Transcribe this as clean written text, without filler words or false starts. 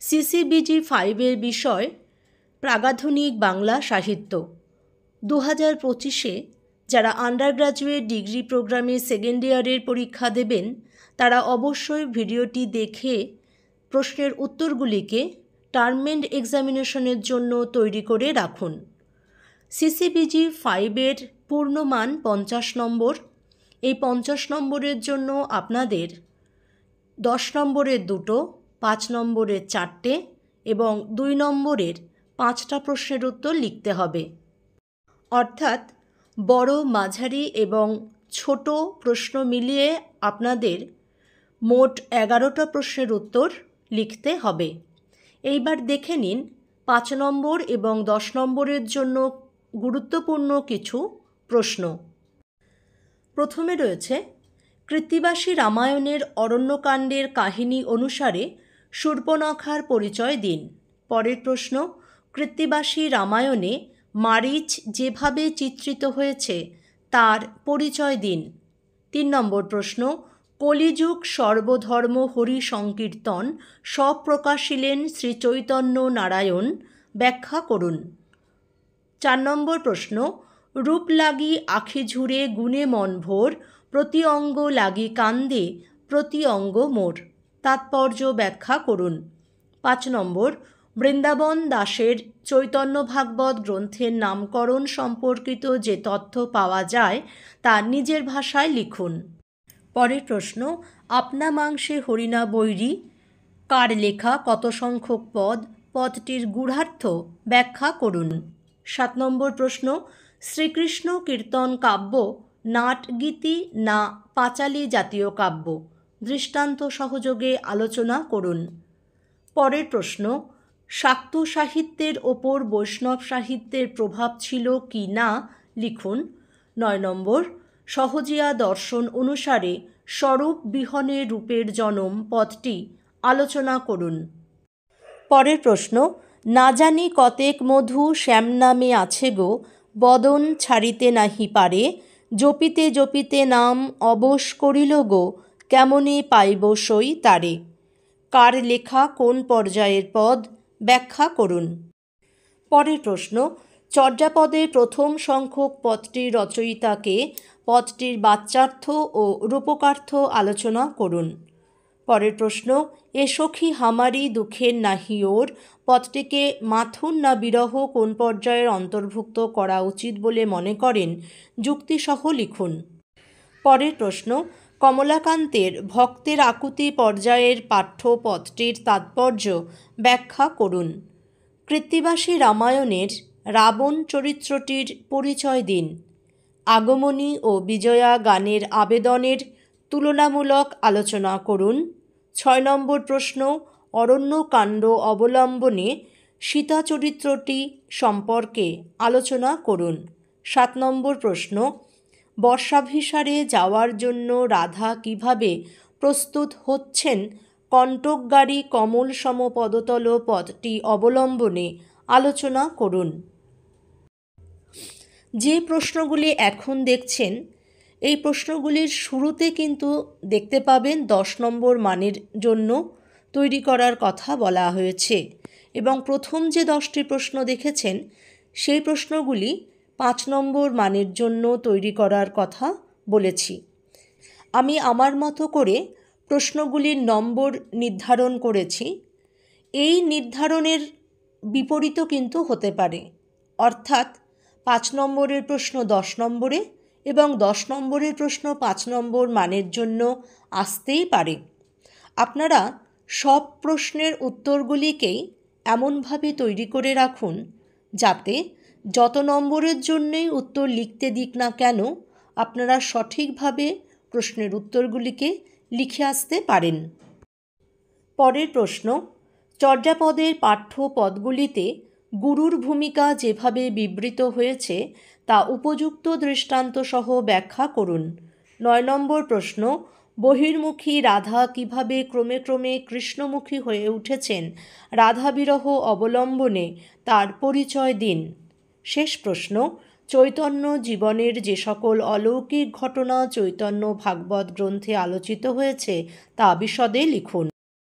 CCBG 5-এর বিষয় প্রাগাধুনিক বাংলা সাহিত্য। 2025-এ যারা আন্ডার গ্র্যাজুয়েট ডিগ্রি প্রোগ্রামে সেকেন্ড ইয়ারের পরীক্ষা দেবেন তারা অবশ্যই ভিডিওটি দেখে প্রশ্নের উত্তরগুলিকে টার্ম এন্ড এক্সামিনেশনের জন্য তৈরি করে রাখুন। সিসিবিজি 5-এর পূর্ণমান 50 নম্বর। এই 50 নম্বরের জন্য আপনাদের 10 নম্বরের 2, 5 নম্বরের 4টে এবং 2 নম্বরের 5টা প্রশ্নের উত্তর লিখতে হবে। অর্থাৎ বড়, মাঝারি এবং ছোট প্রশ্ন মিলিয়ে আপনাদের মোট 11টা প্রশ্নের উত্তর লিখতে হবে। এইবার দেখে নিন 5 নম্বর এবং 10 নম্বরের জন্য গুরুত্বপূর্ণ কিছু প্রশ্ন। প্রথমে রয়েছে, কৃত্তিবাসী রামায়ণের অরণ্যকাণ্ডের কাহিনী অনুসারে শূর্পণখার পরিচয় দিন। পরের প্রশ্ন, কৃত্তিবাসী রামায়ণে মারীচ যেভাবে চিত্রিত হয়েছে তার পরিচয় দিন। 3 নম্বর প্রশ্ন, কলিযুগ সর্বধর্ম হরি সংকীর্তন স্বপ্রকাশিলেন শ্রী চৈতন্য নারায়ণ, ব্যাখ্যা করুন। 4 নম্বর প্রশ্ন, রূপ লাগি আখি ঝুরে গুণে মন ভোর, প্রতি অঙ্গ লাগি কান্দে প্রতি অঙ্গ মোর, তাৎপর্য ব্যাখ্যা করুন। 5 নম্বর, বৃন্দাবন দাসের চৈতন্য ভাগবত গ্রন্থের নামকরণ সম্পর্কিত যে তথ্য পাওয়া যায় তা নিজের ভাষায় লিখুন। পরের প্রশ্ন, আপনা মাংসে হরিণা বৈরী কার লেখা, কত সংখ্যক পদ, পদটির গূঢ়ার্থ ব্যাখ্যা করুন। 7 নম্বর প্রশ্ন, শ্রীকৃষ্ণ কীর্তন কাব্য নাট গীতি না পাঁচালী জাতীয় কাব্য, দৃষ্টান্ত সহযোগে আলোচনা করুন। পরের প্রশ্ন, শাক্ত সাহিত্যের ওপর বৈষ্ণব সাহিত্যের প্রভাব ছিল কি না লিখুন। 9 নম্বর, সহজিয়া দর্শন অনুসারে স্বরূপ বিহনে রূপের জনম পদটি আলোচনা করুন। পরের প্রশ্ন, না জানি কতেক মধু শ্যাম নামে আছে গো, বদন ছাড়িতে নাহি পারে, জপিতে জপিতে নাম অবশ করিল গো, কেমনে পাইব সই তারে, কার লেখা, কোন পর্যায়ের পদ, ব্যাখ্যা করুন। পরের প্রশ্ন, চর্যাপদের প্রথম সংখ্যক পদটির রচয়িতাকে, পদটির বাচ্যার্থ ও রূপকার্থ আলোচনা করুন। পরের প্রশ্ন, এ সখী হামারি দুঃখের নাহি ওর, পদটিকে মাথুর না বিরহ কোন পর্যায়ের অন্তর্ভুক্ত করা উচিত বলে মনে করেন, যুক্তিসহ লিখুন। পরের প্রশ্ন, কমলাকান্তের ভক্তের আকুতি পর্যায়ের পাঠ্য পদটির তাৎপর্য ব্যাখ্যা করুন। কৃত্তিবাসী রামায়ণের রাবণ চরিত্রটির পরিচয় দিন। আগমনী ও বিজয়া গানের আবেদনের তুলনামূলক আলোচনা করুন। 6 নম্বর প্রশ্ন, অরণ্যকাণ্ড অবলম্বনে সীতা চরিত্রটি সম্পর্কে আলোচনা করুন। 7 নম্বর প্রশ্ন, বর্ষাভিসারে যাওয়ার জন্য রাধা কিভাবে প্রস্তুত হচ্ছেন কণ্টকগারী কমল সম পদতল পদটি অবলম্বনে আলোচনা করুন। যে প্রশ্নগুলি এখন দেখছেন এই প্রশ্নগুলির শুরুতে কিন্তু দেখতে পাবেন 10 নম্বর মানের জন্য তৈরি করার কথা বলা হয়েছে এবং প্রথম যে 10টি প্রশ্ন দেখেছেন সেই প্রশ্নগুলি 5 নম্বর মানের জন্য তৈরি করার কথা বলেছি। আমি আমার মতো করে প্রশ্নগুলির নম্বর নির্ধারণ করেছি। এই নির্ধারণের বিপরীতও কিন্তু হতে পারে, অর্থাৎ 5 নম্বরের প্রশ্ন 10 নম্বরে এবং 10 নম্বরের প্রশ্ন 5 নম্বর মানের জন্য আসতেই পারে। আপনারা সব প্রশ্নের উত্তরগুলিকেই এমনভাবে তৈরি করে রাখুন যাতে যত নম্বরের জন্যই উত্তর লিখতে দিক না কেন আপনারা সঠিকভাবে প্রশ্নের উত্তরগুলিকে লিখে আসতে পারেন। পরের প্রশ্ন, চর্যাপদের পাঠ্য পদগুলিতে গুরুর ভূমিকা যেভাবে বিবৃত হয়েছে তা উপযুক্ত দৃষ্টান্ত সহ ব্যাখ্যা করুন। 9 নম্বর প্রশ্ন, বহির্মুখী রাধা কিভাবে ক্রমে ক্রমে কৃষ্ণমুখী হয়ে উঠেছেন রাধাবিরহ অবলম্বনে তার পরিচয় দিন। শেষ প্রশ্ন, চৈতন্য জীবনের যে সকল অলৌকিক ঘটনা চৈতন্য ভাগবত গ্রন্থে আলোচিত হয়েছে তা বিশদে লিখুন।